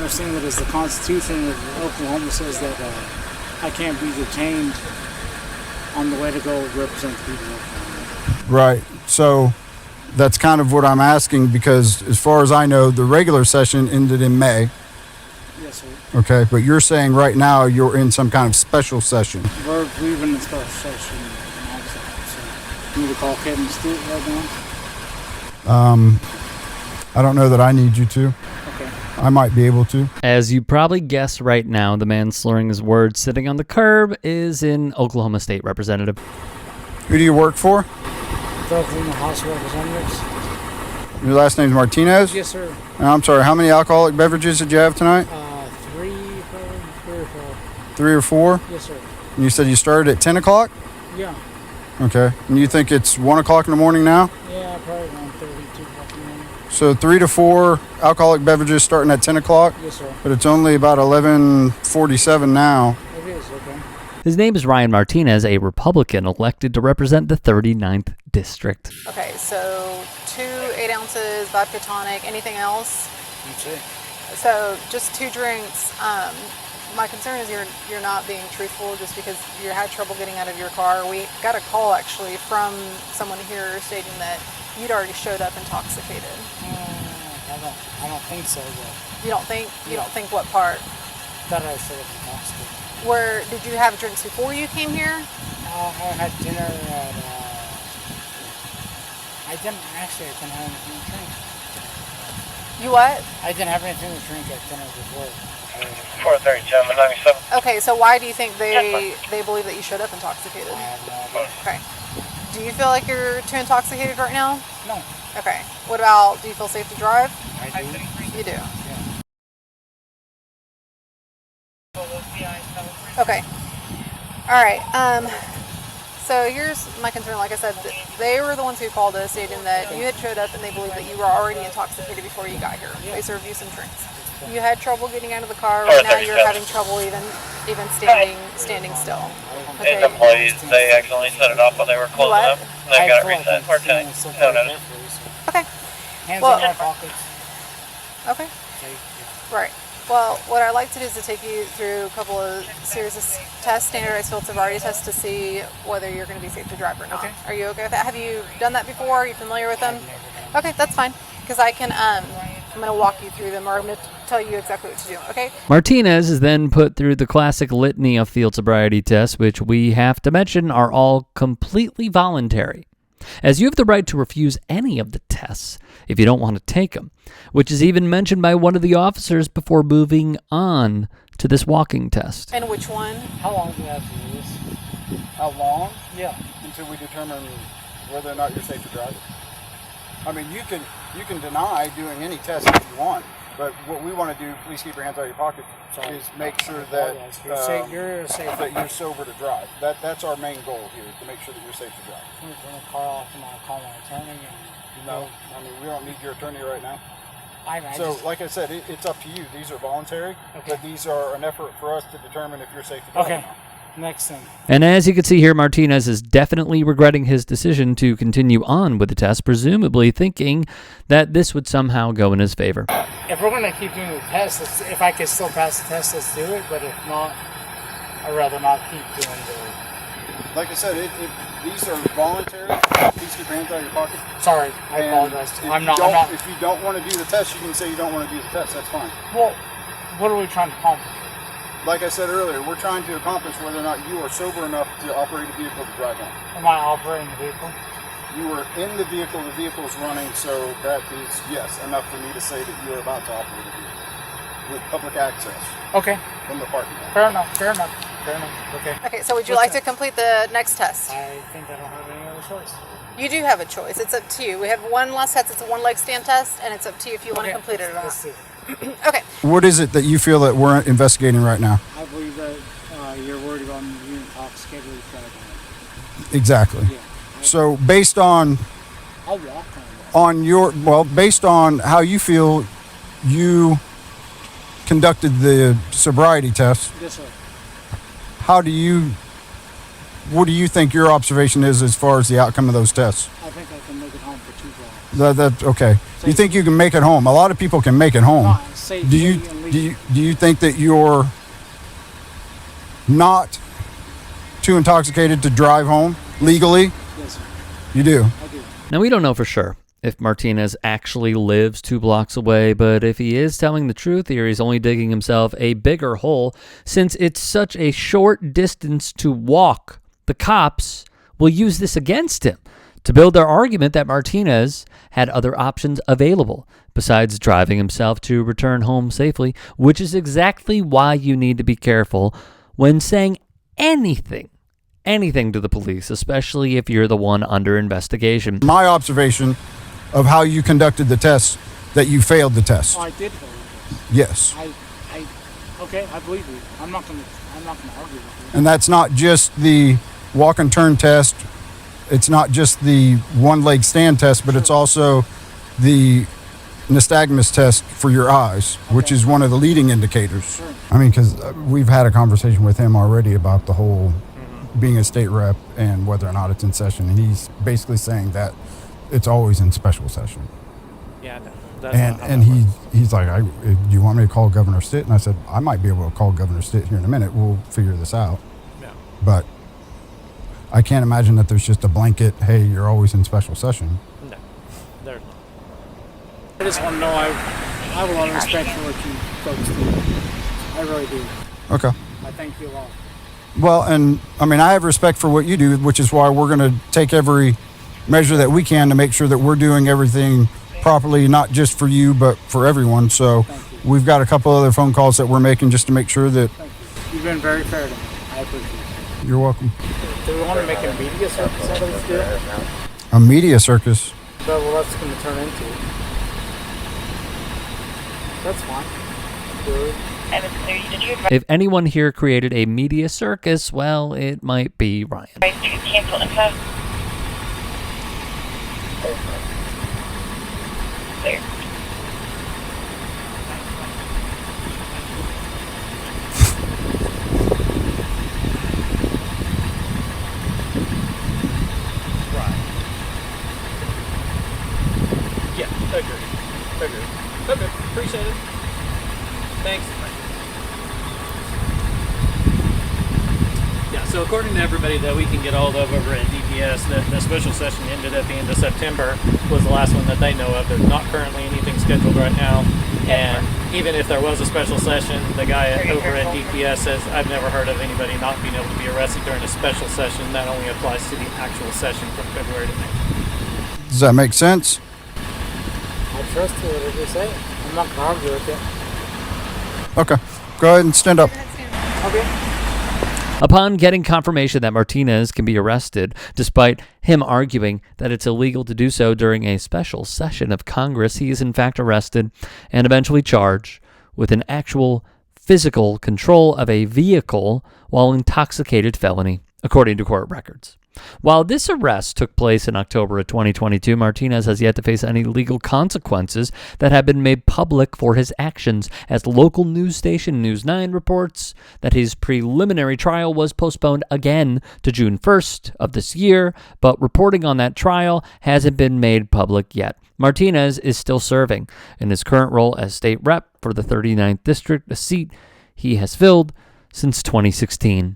understand that is the Constitution of Oklahoma says that I can't be detained on the way to go represent the people of Oklahoma. Right. So that's kind of what I'm asking, because as far as I know, the regular session ended in May. Yes, sir. Okay, but you're saying right now you're in some kind of special session. We're leaving the special session outside, so you need to call Kevin Stewart right now? I don't know that I need you to. Okay. I might be able to. As you probably guessed right now, the man slurring his words sitting on the curb is an Oklahoma State representative. Who do you work for? The Oklahoma House of Representatives. Your last name's Martinez? Yes, sir. I'm sorry, how many alcoholic beverages did you have tonight? 3 or 4. 3 or 4? Yes, sir. And you said you started at 10 o'clock? Yeah. Okay. And you think it's 1 o'clock in the morning now? Yeah, probably around 2 o'clock in the morning. So 3 to 4 alcoholic beverages starting at 10 o'clock? Yes, sir. But it's only about 11:47 now. It is, okay. His name is Ryan Martinez, a Republican elected to represent the 39th District. Okay, so 2 8 ounces, vodka tonic, anything else? That's it. So just 2 drinks. My concern is you're not being truthful just because you had trouble getting out of your car. We got a call actually from someone here stating that you'd already showed up intoxicated. I don't think so, but You don't think what part? that I should have intoxicated. Where did you have drinks before you came here? I had dinner at, I didn't have anything to drink. You what? I didn't have anything to drink at dinner before. 437 97. Okay, so why do you think they believe that you showed up intoxicated? I have no idea. Okay. Do you feel like you're too intoxicated right now? No, Okay. What about, do you feel safe to drive? I do. You do. Yeah. Okay. All right. So here's my concern. Like I said, they were the ones who called us, stating that you had showed up and they believed that you were already intoxicated before you got here. They served you some drinks. You had trouble getting out of the car. Right now you're having trouble even standing still. These employees, they accidentally set it off while they were closing What? up. They've got it reset. Martinez. No notice. Okay. Hands Well- in my pockets. Okay. Right. Well, what I'd like to do is to take you through a couple of series of tests, standardized field sobriety tests, to see whether you're going to be safe to drive or not. Okay. Are you okay with that? Have you done that before? Are you familiar with them? Okay, that's fine. Because I can, I'm going to walk you through them, or I'm going to tell you exactly what to do. Okay. Martinez is then put through the classic litany of field sobriety tests, which we have to mention are all completely voluntary, as you have the right to refuse any of the tests if you don't want to take them, which is even mentioned by one of the officers before moving on to this walking test. And which one? How long do you have to do this? How long? Yeah. Until we determine whether or not you're safe to drive? I mean, you can deny doing any test if you want, but what we want to do, please keep your hands out of your pocket, is make sure that You're safe that you're sober to drive. That's our main goal here, to make sure that you're safe to drive. Turn the car off and I'll call my attorney. And No, I mean, we don't need your attorney right now. I So, just, like I said, it's up to you. These are voluntary, Okay. but these are an effort for us to determine if you're safe to drive. or okay. not. Next thing. And as you can see here, Martinez is definitely regretting his decision to continue on with the test, presumably thinking that this would somehow go in his favor. If we're going to keep doing the test, if I can still pass the test, let's do it. But if not, I'd rather not keep doing the... Like I said, these are voluntary. Please keep your hands out of your pocket. Sorry, I And apologize. if I'm you not... don't- If you don't want to do the test, you can say you don't want to do the test. That's fine. Well, what are we trying to accomplish? Like I said earlier, we're trying to accomplish whether or not you are sober enough to operate a vehicle to drive home. Am I operating the vehicle? You were in the vehicle is running, so that is, yes, enough for me to say that you are about to operate a vehicle with public access Okay. from the parking lot. Fair enough. Okay. Okay, so would you like to complete the next test? I think I don't have any other choice. You do have a choice. It's up to you. We have one last test. It's a one leg stand test, and it's up to you if you want to complete it or not. Let's do it. Okay. What is it that you feel that we're investigating right now? I believe that you're worried about being intoxicated with driving. Exactly. Yeah. So based on I'll walk on it. based on how you feel you conducted the sobriety test, Yes, sir. what do you think your observation is as far as the outcome of those tests? I think I can make it home for 2 blocks. Okay. You think you can make it home? A lot of people can make it home. Not safely Do you- and legal. Do you think that you're not too intoxicated to drive home legally? Yes, sir. You do. I do. Now, we don't know for sure if Martinez actually lives 2 blocks away, but if he is telling the truth here, he's only digging himself a bigger hole since it's such a short distance to walk. The cops will use this against him to build their argument that Martinez had other options available besides driving himself to return home safely, which is exactly why you need to be careful when saying anything to the police, especially if you're the one under investigation. My observation of how you conducted the test, that you failed the test. Oh, I did fail the test. Yes. Okay, I believe you. I'm not gonna argue with you. And that's not just the walk and turn test. It's not just the one leg stand test, but it's also the nystagmus test for your eyes, which is one of the leading indicators. Sure. I mean, because we've had a conversation with him already about the whole being a state rep and whether or not it's in session. And he's basically saying that it's always in special session. Yeah, no, that's not how And that works. he's like, do you want me to call Governor Stitt? And I said, I might be able to call Governor Stitt here in a minute. We'll figure this out. Yeah. But I can't imagine that there's just a blanket, hey, you're always in special session. No, there's not. I just want to know I have a lot of respect for what you folks do. I really do. Okay. I thank you a lot. Well, and I mean, I have respect for what you do, which is why we're going to take every measure that we can to make sure that we're doing everything properly, not just for you, but for everyone. So we've got a couple other phone calls that we're making just to make sure that. Thank you. You've been very fair to me. I appreciate it. You're welcome. Do we want to make a media circus out of this deal? A media circus. But well, that's going to turn into. That's fine. Good. If anyone here created a media circus, well, it might be Ryan. Cancel info. There. Yeah, agree. Okay, appreciate it. Thanks. Yeah, so according to everybody that we can get all of over at DPS, the special session ended at the end of September, was the last one that they know of. There's not currently anything scheduled right now. And even if there was a special session, the guy over at DPS says, I've never heard of anybody not being able to be arrested during a special session. That only applies to the actual session from February to May. Does that make sense? I trust you, whatever you say. I'm not going to argue with you. Okay. Go ahead and stand up. Okay. Upon getting confirmation that Martinez can be arrested, despite him arguing that it's illegal to do so during a special session of Congress, he is in fact arrested and eventually charged with an actual physical control of a vehicle while intoxicated felony, according to court records. While this arrest took place in October of 2022, Martinez has yet to face any legal consequences that have been made public for his actions, as local news station News 9 reports that his preliminary trial was postponed again to June 1st of this year, but reporting on that trial hasn't been made public yet. Martinez is still serving in his current role as state rep for the 39th district, a seat he has filled since 2016.